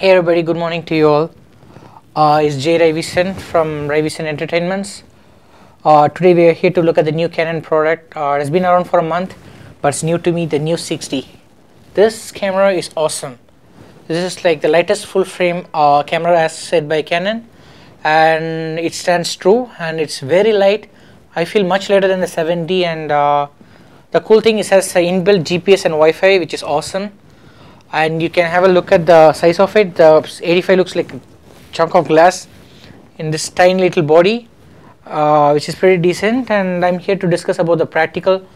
Hey everybody, good morning to you all. It's Jay Ravisan from Ravisan Entertainments. Today we are here to look at the new Canon product. It has been around for a month, but it's new to me, the new 60. This camera is awesome. This is like the lightest full frame camera as said by Canon, and it stands true and it's very light. I feel much lighter than the 7D, and the cool thing is it has inbuilt GPS and Wi-Fi, which is awesome. And you can have a look at the size of it. The 85 looks like a chunk of glass in this tiny little body, which is pretty decent. And I'm here to discuss about the practical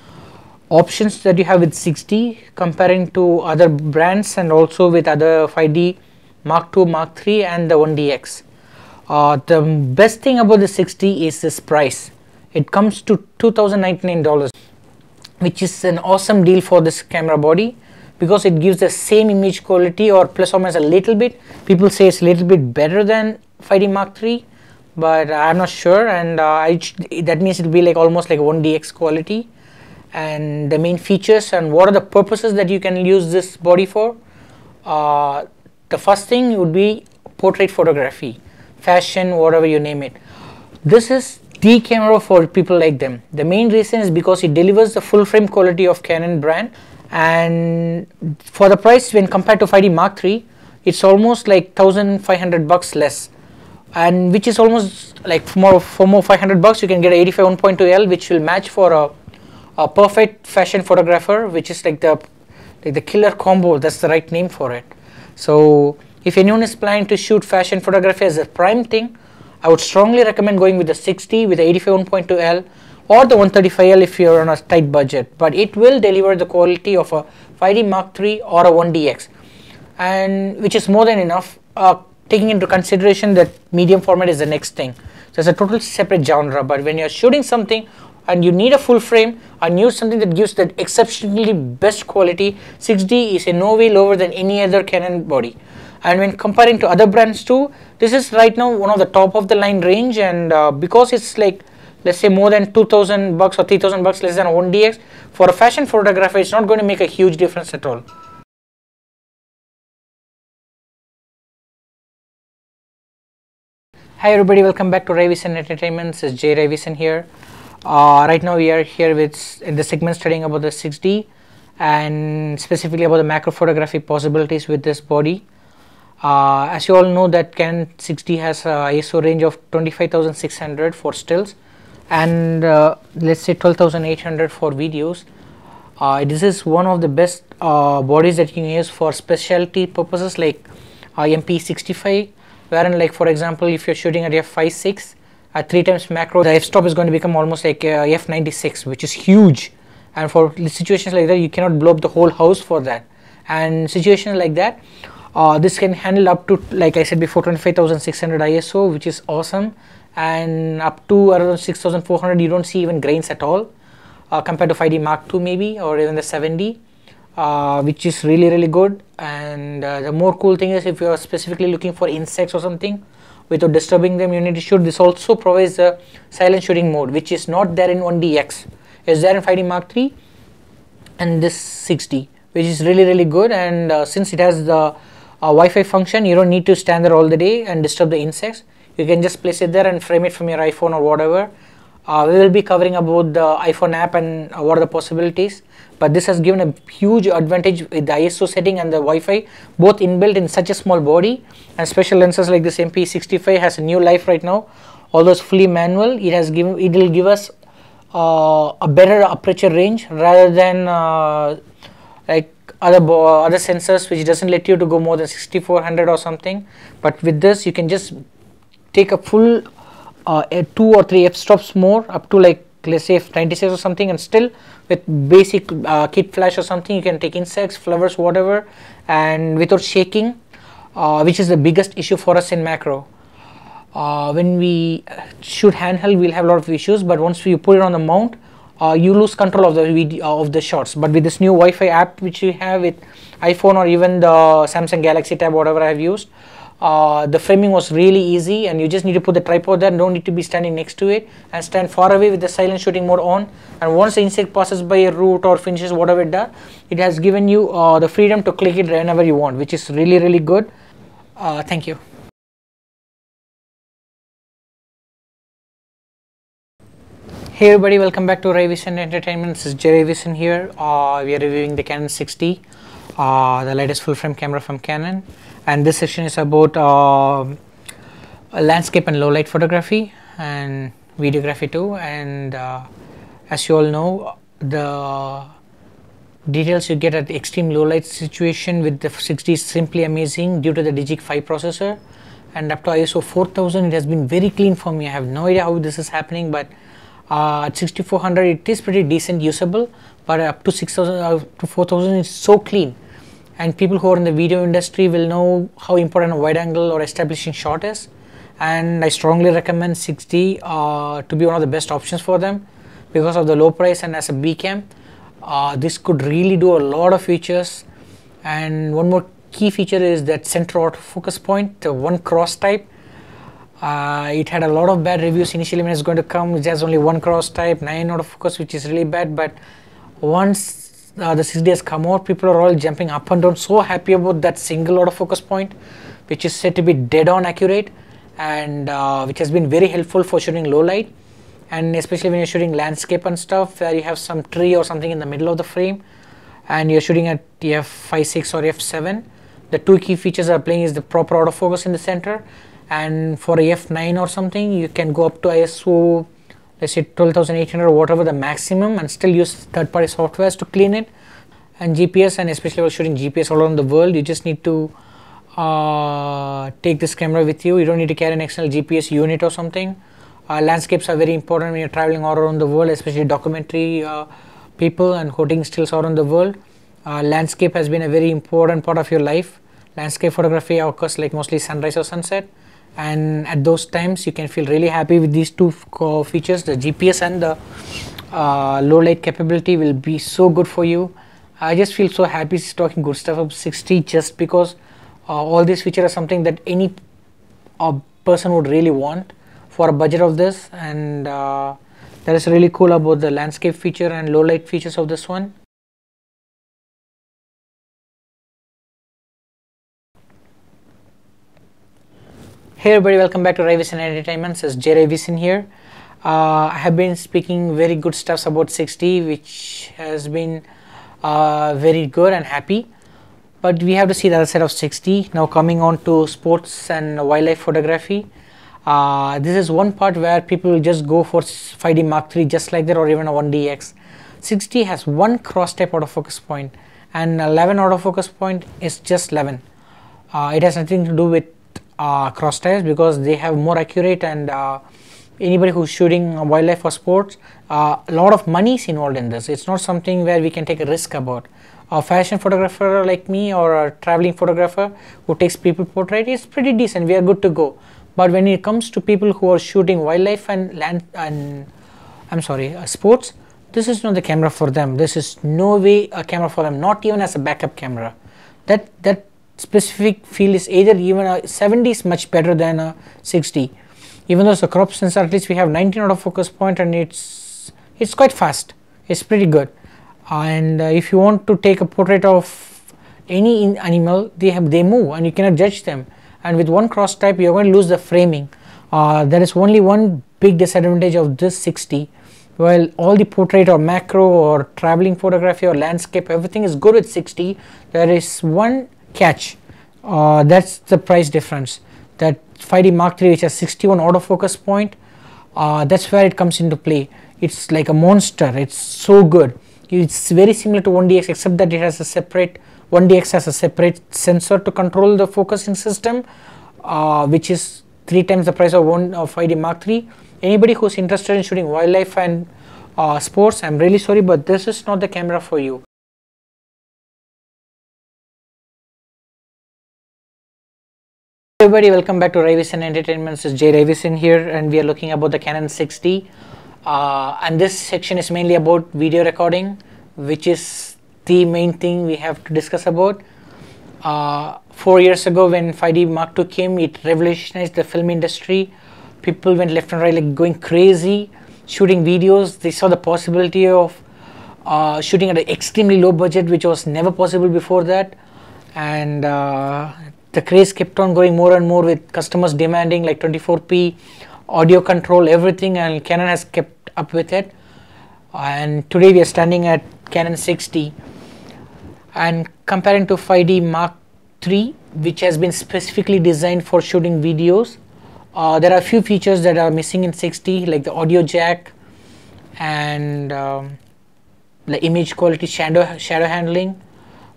options that you have with 60 comparing to other brands and also with other 5D Mark II, Mark III and the 1DX. The best thing about the 60 is this price. It comes to $2,099, which is an awesome deal for this camera body, because it gives the same image quality or plus or minus a little bit. People say it's a little bit better than 5D Mark III, but I'm not sure, and that means it will be like almost like 1DX quality. And the main features and what are the purposes that you can use this body for. The first thing would be portrait photography, fashion, whatever you name it. This is the camera for people like them. The main reason is because it delivers the full frame quality of Canon brand, and for the price when compared to 5D Mark III, it's almost like $1,500 less, and which is almost like for more $500 you can get a 85 1.2L, which will match for a perfect fashion photographer, which is like the killer combo. That's the right name for it. So if anyone is planning to shoot fashion photography as a prime thing, I would strongly recommend going with the 60 with the 85 1.2L or the 135L if you're on a tight budget, but it will deliver the quality of a 5D Mark III or a 1DX, and which is more than enough, taking into consideration that medium format is the next thing. So it's a total separate genre, but when you're shooting something and you need a full frame and use something that gives that exceptionally best quality, 6D is in no way lower than any other Canon body. And when comparing to other brands too, this is right now one of the top of the line range, and because it's like, let's say, more than $2,000 or $3,000 less than a 1DX, for a fashion photographer it's not going to make a huge difference at all. Hi everybody, welcome back to Ravisan Entertainments. It's Jay Ravisan here. Right now we are here with in the segment studying about the 6D and specifically about the macro photography possibilities with this body. As you all know that Canon 6D has a ISO range of 25,600 for stills, and let's say 12,800 for videos. This is one of the best bodies that you can use for specialty purposes like MP65, wherein, like, for example, if you're shooting at f5.6 at 3 times macro, the f-stop is going to become almost like f96, which is huge, and for situations like that you cannot blow up the whole house for that. And situations like that, this can handle up to, like I said before, 25,600 ISO, which is awesome, and up to around 6,400 you don't see even grains at all, compared to 5D Mark II maybe, or even the 7D, which is really good. And the more cool thing is, if you are specifically looking for insects or something without disturbing them, you need to shoot. This also provides a silent shooting mode, which is not there in 1DX. It's there in 5D Mark III and this 60, which is really good. And since it has the Wi-Fi function, you don't need to stand there all the day and disturb the insects. You can just place it there and frame it from your iPhone or whatever. We will be covering about the iPhone app and what are the possibilities, but this has given a huge advantage with the ISO setting and the Wi-Fi, both inbuilt in such a small body. And special lenses like this MP65 has a new life right now. Although it's fully manual, it will give us a better aperture range rather than like other sensors, which doesn't let you to go more than 6400 or something. But with this you can just take a full 2 or 3 f-stops more, up to, like, let's say f96 or something, and still with basic kit flash or something you can take insects, flowers, whatever, and without shaking, which is the biggest issue for us in macro. When we shoot handheld we'll have a lot of issues, but once we put it on the mount, you lose control of the video of the shots. But with this new Wi-Fi app which we have with iPhone or even the Samsung Galaxy Tab, whatever I have used, the framing was really easy, and you just need to put the tripod there, don't need to be standing next to it, and stand far away with the silent shooting mode on. And once the insect passes by a root or finishes whatever it does, it has given you the freedom to click it whenever you want, which is really good. Thank you. Hey everybody, welcome back to Ravisan Entertainment. This is Jay Ravisan here. We are reviewing the Canon 60, the latest full frame camera from Canon, and this session is about landscape and low light photography and videography too. And as you all know, the details you get at the extreme low light situation with the 60 is simply amazing due to the Digic 5 processor, and up to ISO 4000 it has been very clean for me. I have no idea how this is happening, but at 6400 it is pretty decent usable, but up to 6000 to 4000 it's so clean. And people who are in the video industry will know how important a wide angle or establishing shot is, and I strongly recommend 60 to be one of the best options for them because of the low price, and as a B cam this could really do a lot of features. And one more key feature is that center autofocus point, the one cross type. It had a lot of bad reviews initially when it's going to come. It has only one cross type, 9 autofocus, which is really bad. But once the 60 has come out, people are all jumping up and down, so happy about that single autofocus point, which is said to be dead on accurate, and which has been very helpful for shooting low light, and especially when you're shooting landscape and stuff where you have some tree or something in the middle of the frame and you're shooting at f5.6 or f7. The two key features are playing is the proper autofocus in the center, and for a f9 or something you can go up to ISO, let's say 12800 or whatever the maximum, and still use third-party softwares to clean it. And GPS, and especially when shooting GPS all around the world, you just need to take this camera with you. You don't need to carry an external GPS unit or something. Landscapes are very important when you're traveling all around the world, especially documentary people and shooting stills all around the world. Landscape has been a very important part of your life. Landscape photography occurs like mostly sunrise or sunset, and at those times you can feel really happy with these two features. The GPS and the low light capability will be so good for you. I just feel so happy talking good stuff about 60 just because all these features are something that any person would really want for a budget of this, and that is really cool about the landscape feature and low light features of this one. Hey everybody, welcome back to Ravisan Entertainment. This is Jay Ravisan here. I have been speaking very good stuff about 60, which has been very good and happy. But we have to see the other side of 60. Now coming on to sports and wildlife photography. This is one part where people will just go for 5D Mark III just like that, or even a 1DX. 60 has one cross type autofocus point, and 11 autofocus point is just 11. It has nothing to do with cross types because they have more accurate, and anybody who's shooting wildlife or sports, a lot of money is involved in this. It's not something where we can take a risk about. A fashion photographer like me or a traveling photographer who takes people portrait is pretty decent. We are good to go. But when it comes to people who are shooting wildlife and sports, this is not the camera for them. This is no way a camera for them, not even as a backup camera. That specific field is either even a 70 is much better than a 60. Even though it's a crop sensor, at least we have 19 autofocus point, and it's quite fast. It's pretty good. And if you want to take a portrait of any animal, they move and you cannot judge them. And with one cross type you're going to lose the framing. There is only one big disadvantage of this 60. While all the portrait or macro or traveling photography or landscape, everything is good with 60, there is one catch. That's the price difference. That 5D Mark III, which has 61 autofocus point, that's where it comes into play. It's like a monster. It's so good. It's very similar to 1DX, except that it has a separate 1DX has a separate sensor to control the focusing system, which is 3 times the price of 5D Mark III. Anybody who's interested in shooting wildlife and sports, I'm really sorry, but this is not the camera for you. Everybody, welcome back to Ravisan Entertainment. This is Jay Ravisan here, and we are looking about the Canon 60. And this section is mainly about video recording, which is the main thing we have to discuss about. 4 years ago when 5D Mark II came, it revolutionized the film industry. People went left and right like going crazy shooting videos. They saw the possibility of shooting at an extremely low budget, which was never possible before that, and the craze kept on growing more and more with customers demanding like 24p audio control, everything, and Canon has kept up with it. And today we are standing at Canon 60, and comparing to 5D Mark III, which has been specifically designed for shooting videos, there are a few features that are missing in 60, like the audio jack and the image quality, shadow handling.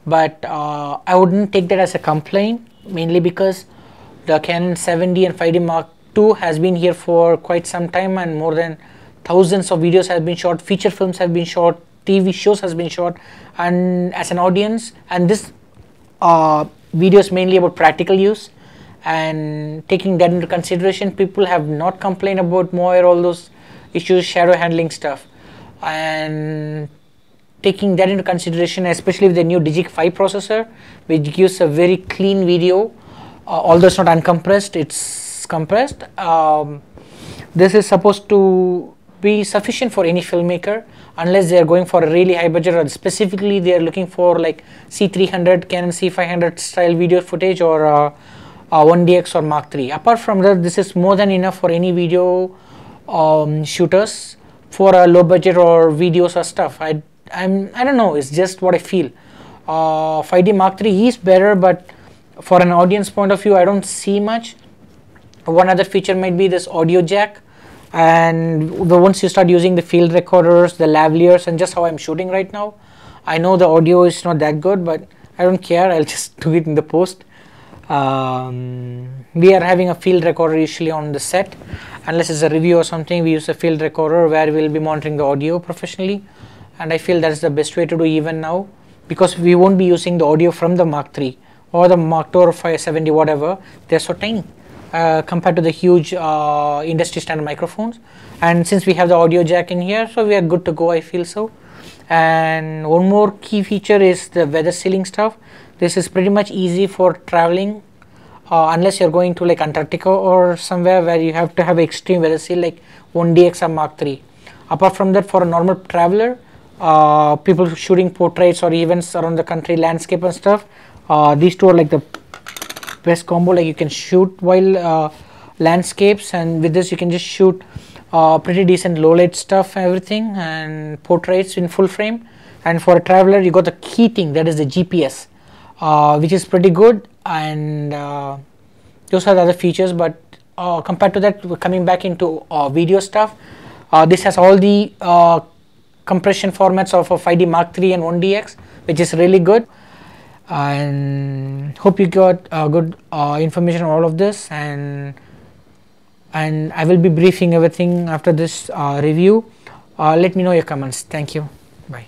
But I wouldn't take that as a complaint, mainly because the Canon 7D and 5D Mark II has been here for quite some time, and more than thousands of videos have been shot, feature films have been shot, TV shows has been shot, and as an audience, and this video is mainly about practical use, and taking that into consideration, people have not complained about more all those issues, shadow handling stuff, and taking that into consideration, especially with the new Digic 5 processor, which gives a very clean video, although it's not uncompressed, it's compressed. This is supposed to be sufficient for any filmmaker, unless they are going for a really high budget, or specifically they are looking for like C300, Canon C500 style video footage, or 1DX or Mark III. Apart from that, this is more than enough for any video shooters for a low budget or videos or stuff. I don't know, it's just what I feel. 5D Mark III is better, but for an audience point of view, I don't see much. One other feature might be this audio jack, and once you start using the field recorders, the lavaliers, and just how I'm shooting right now, I know the audio is not that good, but I don't care, I'll just do it in the post. We are having a field recorder usually on the set, unless it's a review or something. We use a field recorder where we'll be monitoring the audio professionally, and I feel that's the best way to do even now, because we won't be using the audio from the Mark III or the Mark II or 570, whatever. They're so tiny compared to the huge industry standard microphones, and since we have the audio jack in here, so we are good to go, I feel so. And one more key feature is the weather sealing stuff. This is pretty much easy for traveling, unless you're going to like Antarctica or somewhere where you have to have extreme weather seal like 1DX or Mark III. Apart from that, for a normal traveler, people shooting portraits or events around the country, landscape and stuff, these two are like the best combo. Like you can shoot while landscapes, and with this you can just shoot pretty decent low light stuff, everything, and portraits in full frame. And for a traveler, you got the key thing, that is the GPS, which is pretty good, and those are the other features. But compared to that, we're coming back into video stuff. This has all the compression formats of a 5D Mark III and 1DX, which is really good. And hope you got good information on all of this, and I will be briefing everything after this review. Let me know your comments. Thank you. Bye.